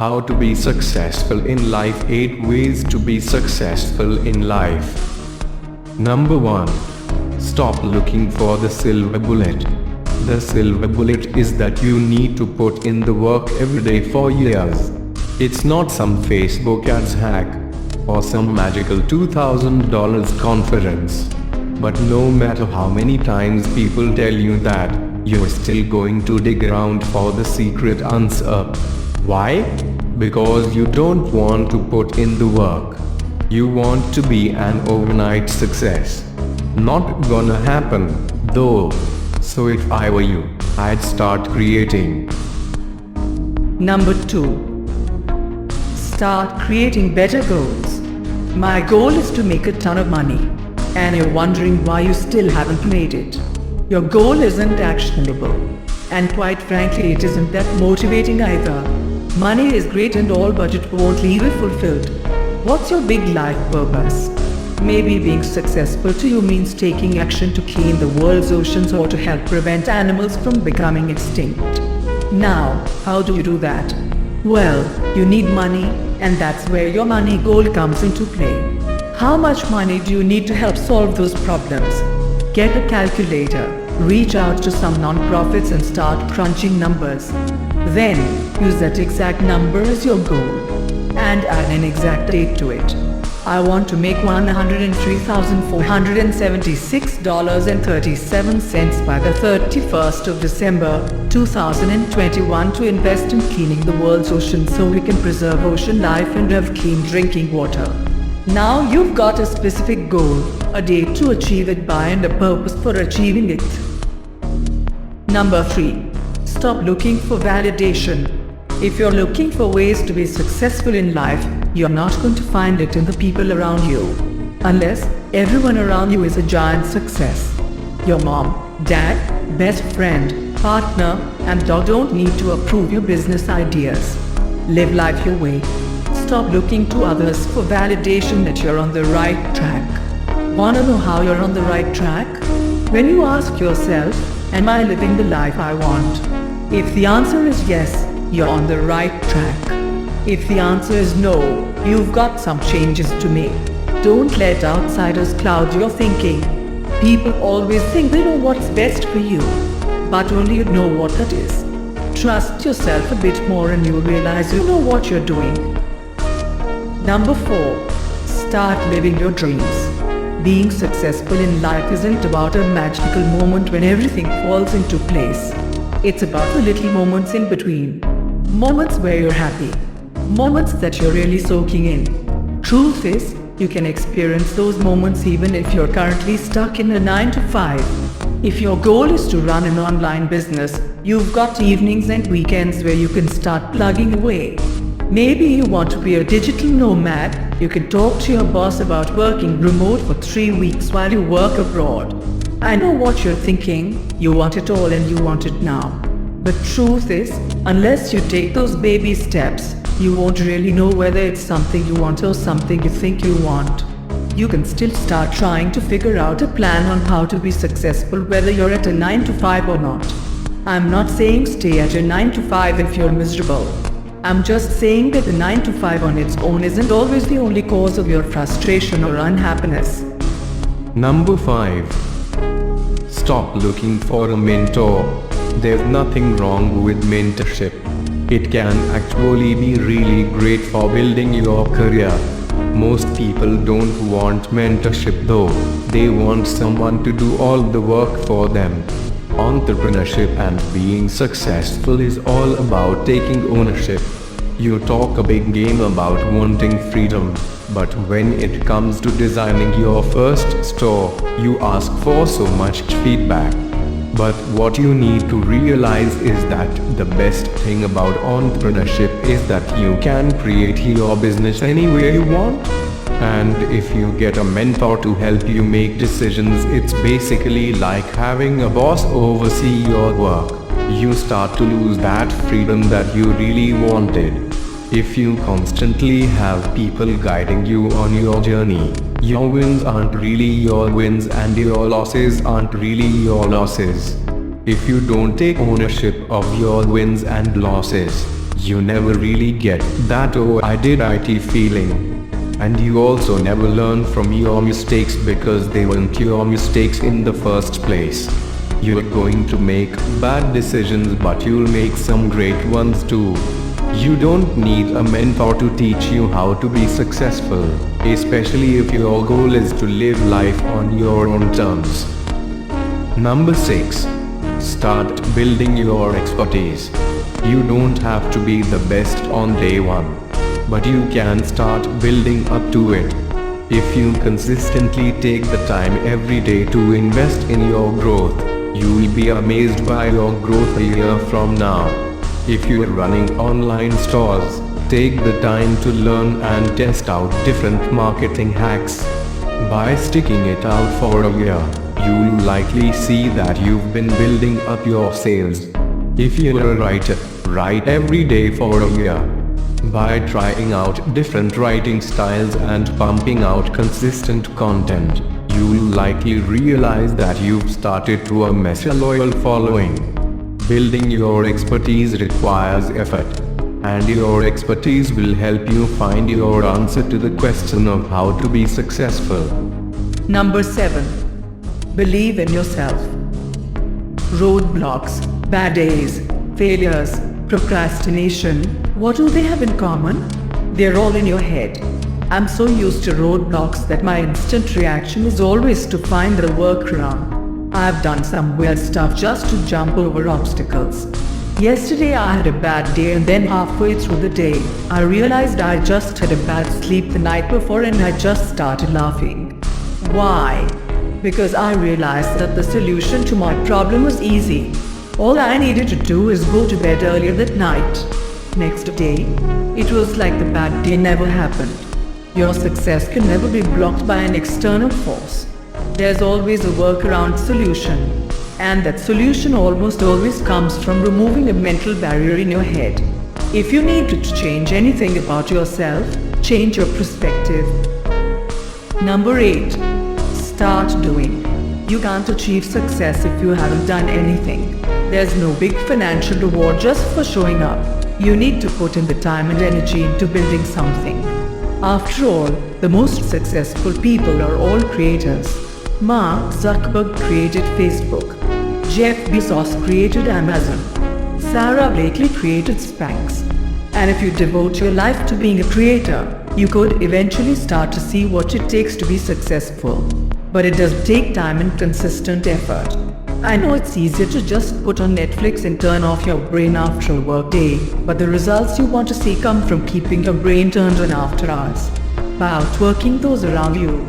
How to be successful in life. 8 ways to be successful in life. Number 1. Stop looking for the silver bullet. The silver bullet is that you need to put in the work every day for years. It's not some Facebook ads hack or some magical $2,000 conference. But no matter how many times people tell you that, you're still going to dig around for the secret answer. Why? Because you don't want to put in the work. You want to be an overnight success. Not gonna happen, though. So if I were you, I'd start creating. Number 2. Start creating better goals. My goal is to make a ton of money, and you're wondering why you still haven't made it. Your goal isn't actionable, and quite frankly it isn't that motivating either. Money is great and all, but it won't leave you fulfilled. What's your big life purpose? Maybe being successful to you means taking action to clean the world's oceans or to help prevent animals from becoming extinct. Now, how do you do that? Well, you need money, and that's where your money goal comes into play. How much money do you need to help solve those problems? Get a calculator, reach out to some non-profits and start crunching numbers. Then, use that exact number as your goal and add an exact date to it. I want to make $103,476.37 by the 31st of December 2021 to invest in cleaning the world's oceans so we can preserve ocean life and have clean drinking water. Now you've got a specific goal, a date to achieve it by and a purpose for achieving it. Number 3. Stop looking for validation. If you're looking for ways to be successful in life, you're not going to find it in the people around you. Unless everyone around you is a giant success. Your mom, dad, best friend, partner, and dog don't need to approve your business ideas. Live life your way. Stop looking to others for validation that you're on the right track. Wanna know how you're on the right track? When you ask yourself, am I living the life I want? If the answer is yes, you're on the right track. If the answer is no, you've got some changes to make. Don't let outsiders cloud your thinking. People always think they know what's best for you, but only you know what that is. Trust yourself a bit more and you'll realize you know what you're doing. Number 4. Start living your dreams. Being successful in life isn't about a magical moment when everything falls into place. It's about the little moments in between. Moments where you're happy. Moments that you're really soaking in. Truth is, you can experience those moments even if you're currently stuck in a 9-to-5. If your goal is to run an online business, you've got evenings and weekends where you can start plugging away. Maybe you want to be a digital nomad. You can talk to your boss about working remote for 3 weeks while you work abroad. I know what you're thinking. You want it all and you want it now. The truth is, unless you take those baby steps, you won't really know whether it's something you want or something you think you want. You can still start trying to figure out a plan on how to be successful whether you're at a 9-to-5 or not. I'm not saying stay at your 9-to-5 if you're miserable. I'm just saying that the 9-to-5 on its own isn't always the only cause of your frustration or unhappiness. Number 5. Stop looking for a mentor. There's nothing wrong with mentorship. It can actually be really great for building your career. Most people don't want mentorship though. They want someone to do all the work for them. Entrepreneurship and being successful is all about taking ownership. You talk a big game about wanting freedom, but when it comes to designing your first store, you ask for so much feedback. But what you need to realize is that the best thing about entrepreneurship is that you can create your business anywhere you want. And if you get a mentor to help you make decisions, it's basically like having a boss oversee your work. You start to lose that freedom that you really wanted. If you constantly have people guiding you on your journey, your wins aren't really your wins and your losses aren't really your losses. If you don't take ownership of your wins and losses, You never really get that "oh, I did IT" feeling. And you also never learn from your mistakes because they weren't your mistakes in the first place. You're going to make bad decisions, but you'll make some great ones too. You don't need a mentor to teach you how to be successful, especially if your goal is to live life on your own terms. Number 6. Start building your expertise. You don't have to be the best on day one, but you can start building up to it. If you consistently take the time every day to invest in your growth, you will be amazed by your growth a year from now. If you are running online stores, take the time to learn and test out different marketing hacks. By sticking it out for a year, you'll likely see that you've been building up your sales. If you're a writer, write every day for a year. By trying out different writing styles and pumping out consistent content, you'll likely realize that you've started to amass a loyal following. Building your expertise requires effort, and your expertise will help you find your answer to the question of how to be successful. Number 7. Believe in yourself. Roadblocks, bad days, failures, procrastination, what do they have in common? They're all in your head. I'm so used to roadblocks that my instant reaction is always to find the workaround. I've done some weird stuff just to jump over obstacles. Yesterday I had a bad day, and then halfway through the day, I realized I just had a bad sleep the night before and I just started laughing. Why? Because I realized that the solution to my problem was easy. All I needed to do is go to bed earlier that night. Next day, it was like the bad day never happened. Your success can never be blocked by an external force. There's always a workaround solution, and that solution almost always comes from removing a mental barrier in your head. If you need to change anything about yourself, change your perspective. Number 8. Start doing. You can't achieve success if you haven't done anything. There's no big financial reward just for showing up. You need to put in the time and energy into building something. After all, the most successful people are all creators. Mark Zuckerberg created Facebook. Jeff Bezos created Amazon. Sarah Blakely created Spanx. And if you devote your life to being a creator, you could eventually start to see what it takes to be successful. But it does take time and consistent effort. I know it's easier to just put on Netflix and turn off your brain after a work day, but the results you want to see come from keeping your brain turned on after hours, by outworking those around you.